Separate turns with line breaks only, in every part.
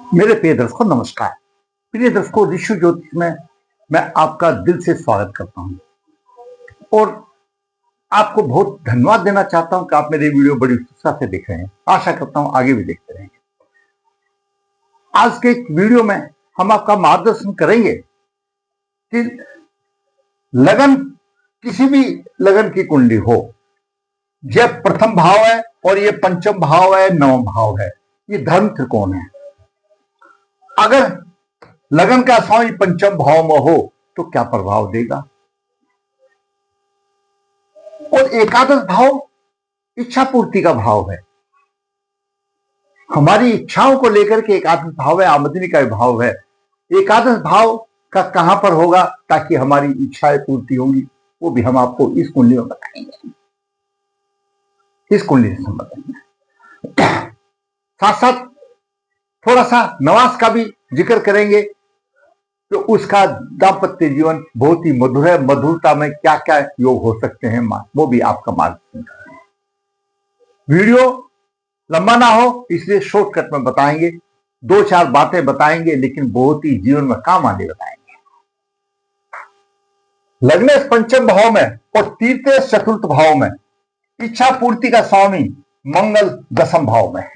मेरे प्रिय दर्शकों नमस्कार। प्रिय दर्शकों, ऋषि ज्योतिष में मैं आपका दिल से स्वागत करता हूं और आपको बहुत धन्यवाद देना चाहता हूं कि आप मेरे वीडियो बड़ी उत्साह से देख रहे हैं। आशा करता हूं आगे भी देखते रहेंगे। आज के वीडियो में हम आपका मार्गदर्शन करेंगे कि लगन, किसी भी लगन की कुंडली हो, यह प्रथम भाव है और ये पंचम भाव है, नवम भाव है, ये धर्म त्रिकोण है। अगर लगन का स्वामी पंचम भाव में हो तो क्या प्रभाव देगा, और एकादश भाव इच्छा पूर्ति का भाव है। हमारी इच्छाओं को लेकर के एकादश भाव है, आमदनी का भाव है। एकादश भाव का कहां पर होगा ताकि हमारी इच्छाएं पूर्ति होंगी, वो भी हम आपको इस कुंडली में बताएंगे, इस कुंडली से संबंधित में। साथ साथ थोड़ा सा नवास का भी जिक्र करेंगे तो उसका दाम्पत्य जीवन बहुत ही मधुर है। मधुरता में क्या क्या योग हो सकते हैं, वो भी आपका मार्गदर्शन करेंगे। वीडियो लंबा ना हो इसलिए शॉर्टकट में बताएंगे, दो चार बातें बताएंगे लेकिन बहुत ही जीवन में काम आने बताएंगे। लग्नेश पंचम भाव में और तीर्थेश चतुर्थ भाव में, इच्छा पूर्ति का स्वामी मंगल दसम भाव में है।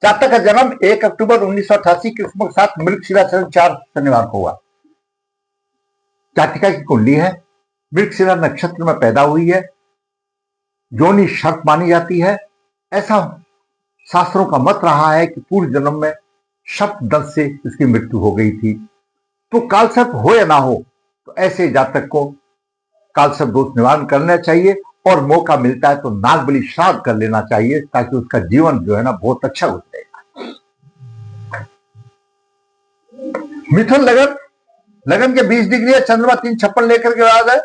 जातक का जन्म 1 अक्टूबर 1988 कृष्ण के साथ मृगशिरा 4 शनिवार को हुआ। जातिका की कुंडली है, मृगशिरा नक्षत्र में पैदा हुई है, योनि सर्प मानी जाती है। ऐसा शास्त्रों का मत रहा है कि पूर्व जन्म में सर्प दंश से इसकी मृत्यु हो गई थी। तो कालसर्प हो या ना हो तो ऐसे जातक को कालसर्प दोष निवारण करना चाहिए, और मौका मिलता है तो नागबली श्राद्ध कर लेना चाहिए ताकि उसका जीवन जो है ना बहुत अच्छा गुजरेगा। मिथुन लगन, लगन के 20 डिग्री है, चंद्रमा 3:56 लेकर के राज है,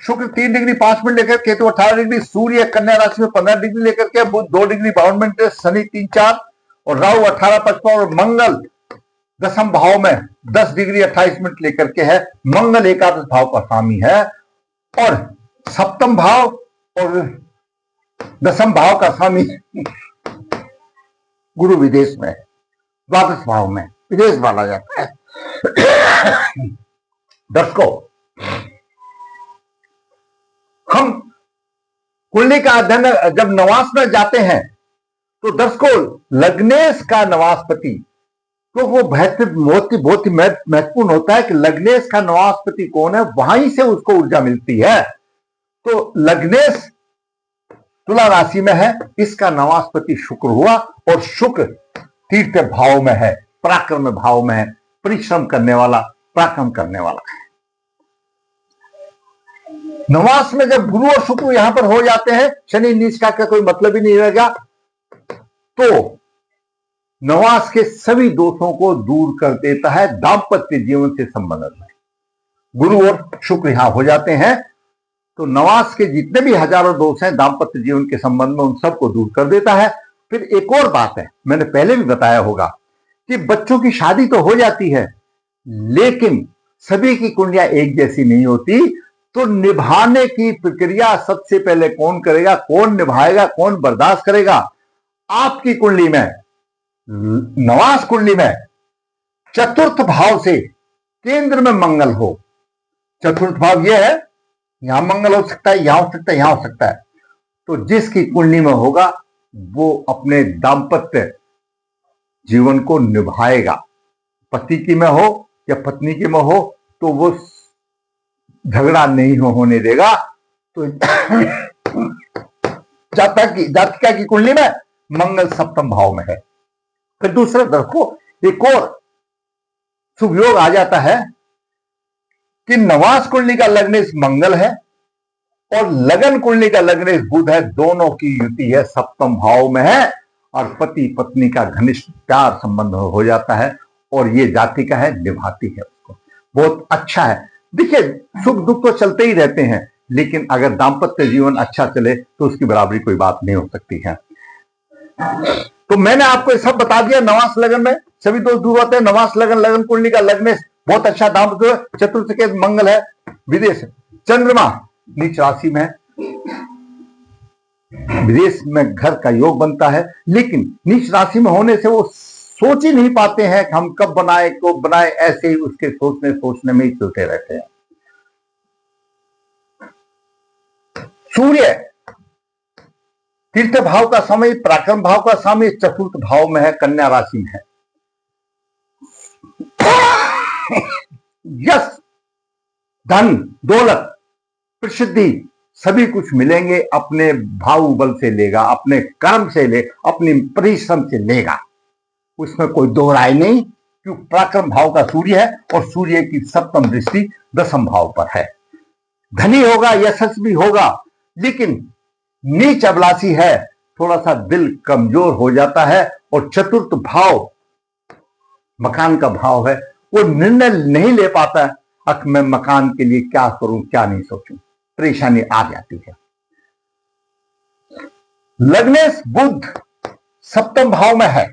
शुक्र 3 डिग्री 5 मिनट लेकर, केतु 18 डिग्री, सूर्य कन्या राशि में 15 डिग्री लेकर के, बुध 2 डिग्री 52 मिनट, शनि 3-4 और राहु 18-55 और मंगल दसम भाव में 10 डिग्री 28 मिनट लेकर के है। मंगल एकादश भाव का स्वामी है और सप्तम भाव और दसम भाव का स्वामी गुरु विदेश में, द्वादश भाव में विदेश माना जाता है। दर्शकों, हम कुंडली का अध्ययन जब नवास में जाते हैं तो दर्शकों लग्नेश का नवासपति, तो वो बहुत ही महत्वपूर्ण होता है कि लग्नेश का नवासपति कौन है, वहीं से उसको ऊर्जा मिलती है। तो लग्नेश तुला राशि में है, इसका नवासपति शुक्र हुआ और शुक्र तीर्थ भाव में है, पराक्रम भाव में है, परिश्रम करने वाला, पराक्रम करने वाला है। नवास में जब गुरु और शुक्र यहां पर हो जाते हैं, शनि नीच का कोई मतलब ही नहीं रहेगा, तो नवास के सभी दोषों को दूर कर देता है दाम्पत्य जीवन से संबंधित में। गुरु और शुक्र यहां हो जाते हैं तो नवास के जितने भी हजारों दोष हैं दाम्पत्य जीवन के संबंध में, उन सबको दूर कर देता है। फिर एक और बात है, मैंने पहले भी बताया होगा कि बच्चों की शादी तो हो जाती है लेकिन सभी की कुंडलियां एक जैसी नहीं होती, तो निभाने की प्रक्रिया सबसे पहले कौन करेगा, कौन निभाएगा, कौन बर्दाश्त करेगा। आपकी कुंडली में, नवास कुंडली में चतुर्थ भाव से केंद्र में मंगल हो, चतुर्थ भाव यह है, यहां मंगल हो सकता है, यहां हो सकता है, यहां हो सकता है, तो जिसकी कुंडली में होगा वो अपने दाम्पत्य जीवन को निभाएगा। पति की में हो या पत्नी की में हो तो वो झगड़ा नहीं होने देगा। तो जातिका की कुंडली में मंगल सप्तम भाव में है। फिर दूसरे दर्शकों एक और शुभ योग आ जाता है कि नवास कुंडली का लग्नेश मंगल है और लगन कुंडली का लग्नेश बुध है, दोनों की युति है, सप्तम भाव में है और पति पत्नी का घनिष्ठ प्यार संबंध हो जाता है और ये जातिका है, निभाती है उसको, बहुत अच्छा है। देखिए सुख दुख तो चलते ही रहते हैं लेकिन अगर दाम्पत्य जीवन अच्छा चले तो उसकी बराबरी कोई बात नहीं हो सकती है। तो मैंने आपको सब बता दिया। नवास लगन में सभी दोष दूर होते हैं। नवास लगन, लगन कुंडली का लग्नेश बहुत अच्छा दाम्पत्य, चतुर्थ के मंगल है, विदेश, चंद्रमा नीच राशि में, विदेश में घर का योग बनता है, लेकिन नीच राशि में होने से वो सोच ही नहीं पाते हैं कि हम कब बनाए को बनाए, ऐसे ही उसके सोचने में ही चलते रहते हैं। सूर्य तीर्थ भाव का स्वामी, पराक्रम भाव का स्वामी, चतुर्थ भाव में है, कन्या राशि में है। यश, धन, दौलत, प्रसिद्धि सभी कुछ मिलेंगे, अपने भाव बल से लेगा, अपने कर्म से ले, अपनी परिश्रम से लेगा, उसमें कोई दो राय नहीं। क्यों? पराक्रम भाव का सूर्य है और सूर्य की सप्तम दृष्टि दसम भाव पर है। धनी होगा, यशस्वी होगा, लेकिन नीच अभिलाषी है, थोड़ा सा दिल कमजोर हो जाता है। और चतुर्थ भाव मकान का भाव है, वो निर्णय नहीं ले पाता है, अब मैं मकान के लिए क्या करूं क्या नहीं सोचूं, परेशानी आ जाती है। लग्नेश बुध सप्तम भाव में है,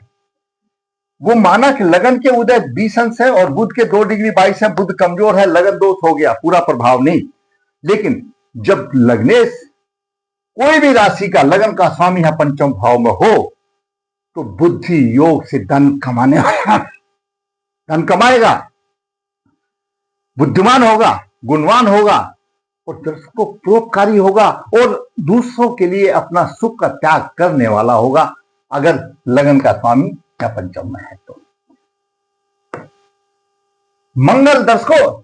वो माना कि लगन के उदय 20 अंश है और बुध के 2 डिग्री 22 है, बुध कमजोर है, लगन दोष हो गया, पूरा प्रभाव नहीं। लेकिन जब लग्नेश कोई भी राशि का लगन का स्वामी है पंचम भाव में हो, तो बुद्धि योग से धन कमाएगा, बुद्धिमान होगा, गुणवान होगा और दर्शकों परोपकारी होगा और दूसरों के लिए अपना सुख का त्याग करने वाला होगा, अगर लगन का स्वामी या पंचम में है तो। मंगल दर्शकों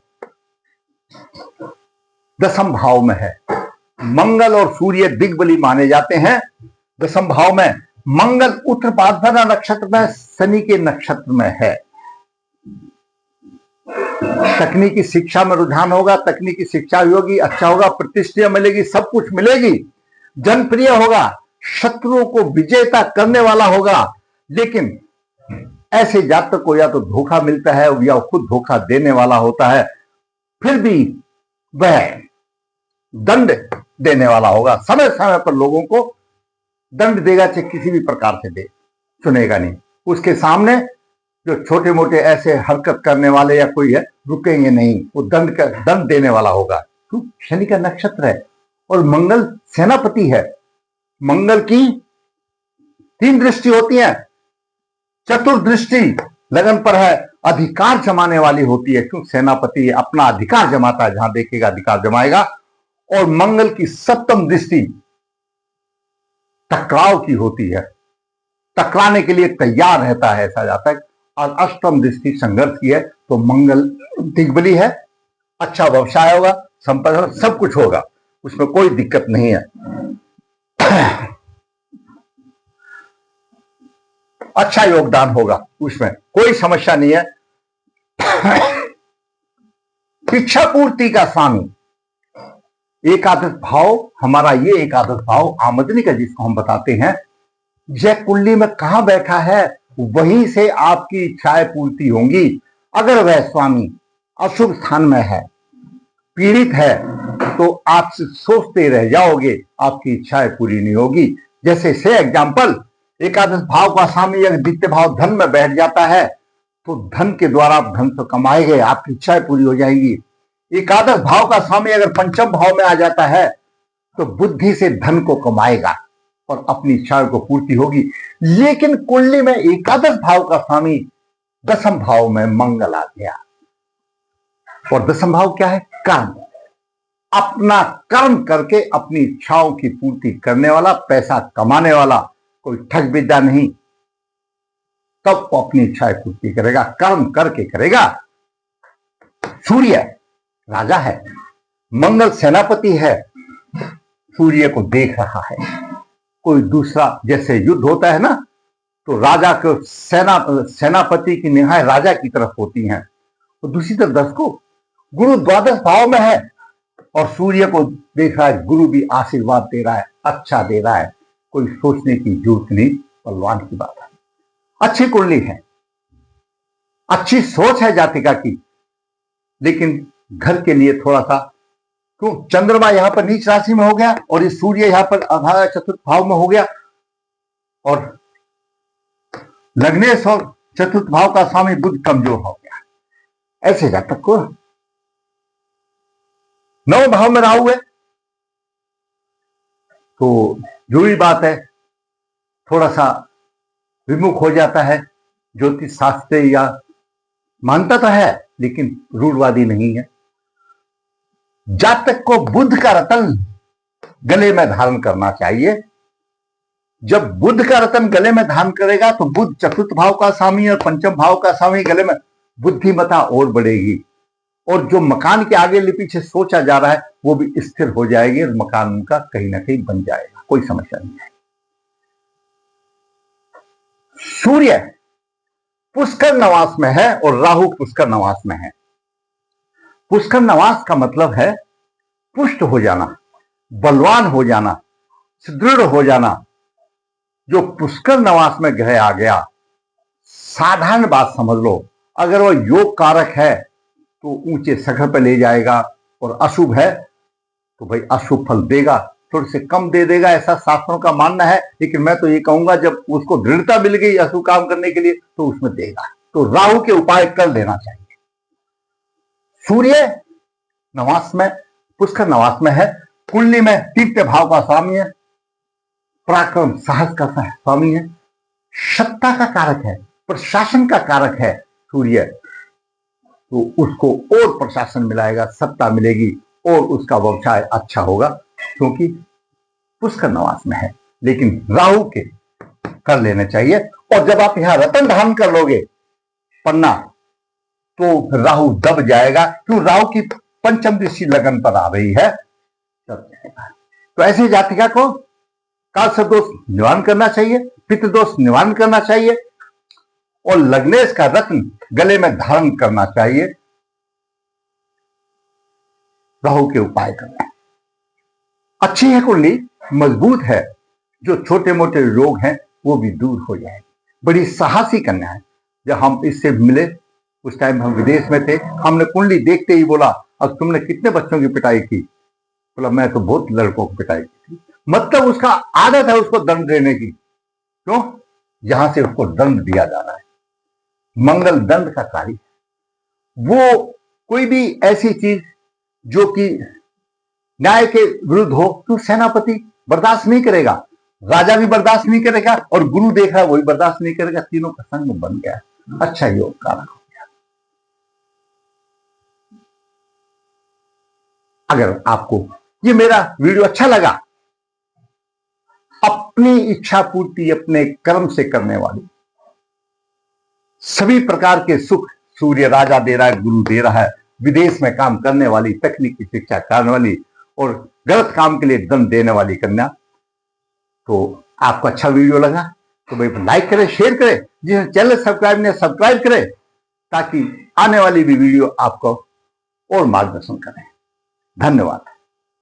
दसम भाव में है, मंगल और सूर्य दिग्बली माने जाते हैं। दसम भाव में मंगल उत्तर भाद्रपद नक्षत्र में, शनि के नक्षत्र में है। तकनीकी शिक्षा में रुझान होगा, तकनीकी शिक्षा होगी, अच्छा होगा, प्रतिष्ठा मिलेगी, सब कुछ मिलेगी, जनप्रिय होगा, शत्रुओं को विजेता करने वाला होगा। लेकिन ऐसे जातक को या तो धोखा मिलता है या खुद धोखा देने वाला होता है, फिर भी वह दंड देने वाला होगा, समय समय पर लोगों को दंड देगा, चाहे किसी भी प्रकार से दे, सुनेगा नहीं। उसके सामने जो छोटे मोटे ऐसे हरकत करने वाले या कोई है, रुकेंगे नहीं, वो दंड देने वाला होगा। तो शनि का नक्षत्र है और मंगल सेनापति है। मंगल की 3 दृष्टि होती है, चतुर्दृष्टि लगन पर है, अधिकार जमाने वाली होती है, क्यों? सेनापति अपना अधिकार जमाता है, जहां देखेगा अधिकार जमाएगा। और मंगल की सप्तम दृष्टि टकराव की होती है, टकराने के लिए तैयार रहता है, ऐसा जाता है। और अष्टम दृष्टि संघर्ष की है, तो मंगल दिग्बली है, अच्छा व्यवसाय होगा, संपदा सब कुछ होगा, उसमें कोई दिक्कत नहीं है। अच्छा योगदान होगा, उसमें कोई समस्या नहीं है। इच्छा पूर्ति का स्वामी एकादश भाव, हमारा ये एकादश भाव आमदनी का जिसको हम बताते हैं, यह कुंडली में कहां बैठा है, वहीं से आपकी इच्छाएं पूर्ति होंगी। अगर वह स्वामी अशुभ स्थान में है, पीड़ित है, तो आप सोचते रह जाओगे, आपकी इच्छाएं पूरी नहीं होगी। जैसे से एग्जाम्पल, एकादश भाव का स्वामी अगर द्वितीय भाव धन में बैठ जाता है, तो धन के द्वारा आप धन तो कमाएंगे, आपकी इच्छाएं पूरी हो जाएंगी। एकादश भाव का स्वामी अगर पंचम भाव में आ जाता है, तो बुद्धि से धन को कमाएगा और अपनी इच्छाओं को पूर्ति होगी। लेकिन कुंडली में एकादश भाव का स्वामी दसम भाव में मंगल आ गया, और दसम भाव क्या है? कर्म। अपना कर्म करके अपनी इच्छाओं की पूर्ति करने वाला, पैसा कमाने वाला, कोई ठग विद्या नहीं, तब वो अपनी इच्छाएं पूर्ति करेगा, कर्म करके करेगा। सूर्य राजा है, मंगल सेनापति है, सूर्य को देख रहा है। कोई दूसरा, जैसे युद्ध होता है ना, तो राजा को सेनापति की निगाहें राजा की तरफ होती हैं। और दूसरी तरफ दर्शकों, गुरु द्वादश भाव में है और सूर्य को देख रहा है, गुरु भी आशीर्वाद दे रहा है, अच्छा दे रहा है, कोई सोचने की जरूरत नहीं, बलवान की बात है। अच्छी कुंडली है, अच्छी सोच है जातिका की, लेकिन घर के लिए थोड़ा सा, क्यों? चंद्रमा यहां पर नीच राशि में हो गया और ये सूर्य यहां पर आधा चतुर्थ भाव में हो गया, और लग्नेश और चतुर्थ भाव का स्वामी बुध कमजोर हो गया। ऐसे जातक को 9 भाव में राहु है, तो जरूरी बात है, थोड़ा सा विमुख हो जाता है ज्योतिष शास्त्र या मानता तो है लेकिन रूढ़वादी नहीं है। जातक को बुध का रतन गले में धारण करना चाहिए। जब बुध का रतन गले में धारण करेगा तो बुध चतुर्थ भाव का स्वामी और पंचम भाव का स्वामी गले में, बुद्धिमत्ता और बढ़ेगी और जो मकान के आगे पीछे सोचा जा रहा है वो भी स्थिर हो जाएगी और मकान उनका कहीं ना कहीं बन जाएगा, कोई समस्या नहीं है। सूर्य पुष्कर नवास में है और राहु पुष्कर नवास में है। पुष्कर नवास का मतलब है पुष्ट हो जाना, बलवान हो जाना, सुदृढ़ हो जाना। जो पुष्कर नवास में ग्रह आ गया, साधारण बात समझ लो, अगर वो योग कारक है तो ऊंचे शिखर पर ले जाएगा और अशुभ है तो भाई अशुभ फल देगा, थोड़े से कम दे देगा, ऐसा शास्त्रों का मानना है। लेकिन मैं तो ये कहूंगा जब उसको दृढ़ता मिल गई अशुभ काम करने के लिए तो उसमें देगा। तो राहु के उपाय कर लेना चाहिए। सूर्य नवास में, पुष्कर नवास में है, कुंडली में तृतीय भाव का स्वामी है, पराक्रम साहस का स्वामी है, सत्ता का कारक है, प्रशासन का कारक है सूर्य। तो उसको और प्रशासन मिलाएगा, सत्ता मिलेगी और उसका व्यवसाय अच्छा होगा क्योंकि पुष्कर नवास में है। लेकिन राहु के कर लेने चाहिए। और जब आप यहां रतन धारण कर लोगे पन्ना तो राहु दब जाएगा, क्यों? राहु की पंचम दृष्टि लगन पर आ रही है, दब जाएगा। तो ऐसी जातिका को काल दोष निवारण करना चाहिए, पितृ दोष निवारण करना चाहिए और लग्नेश का रत्न गले में धारण करना चाहिए। राहु के उपाय करना अच्छी है, कुंडली मजबूत है, जो छोटे मोटे रोग हैं वो भी दूर हो जाएंगे। बड़ी साहसी कन्या है। जब हम इससे मिले उस टाइम हम विदेश में थे, हमने कुंडली देखते ही बोला अब तुमने कितने बच्चों की पिटाई की? बोला मैं तो बहुत लड़कों की पिटाई की थी। मतलब उसका आदत है उसको दंड देने की। क्यों? यहां से उसको दंड दिया जा रहा है, मंगल दंड का कार्य। वो कोई भी ऐसी चीज जो कि न्याय के विरुद्ध हो तो सेनापति बर्दाश्त नहीं करेगा, राजा भी बर्दाश्त नहीं करेगा और गुरु देख रहा है वही बर्दाश्त नहीं करेगा। तीनों का संग बन गया, अच्छा योग कारक हो गया। अगर आपको ये मेरा वीडियो अच्छा लगा, अपनी इच्छा पूर्ति अपने कर्म से करने वाली, सभी प्रकार के सुख सूर्य राजा दे रहा है, गुरु दे रहा है, विदेश में काम करने वाली, तकनीकी शिक्षा करने वाली और गलत काम के लिए दंड देने वाली कन्या। तो आपको अच्छा वीडियो लगा तो भाई लाइक करें, शेयर करें, जिसे चैनल सब्सक्राइब ने सब्सक्राइब करें ताकि आने वाली भी वीडियो आपको और मार्गदर्शन करें। धन्यवाद।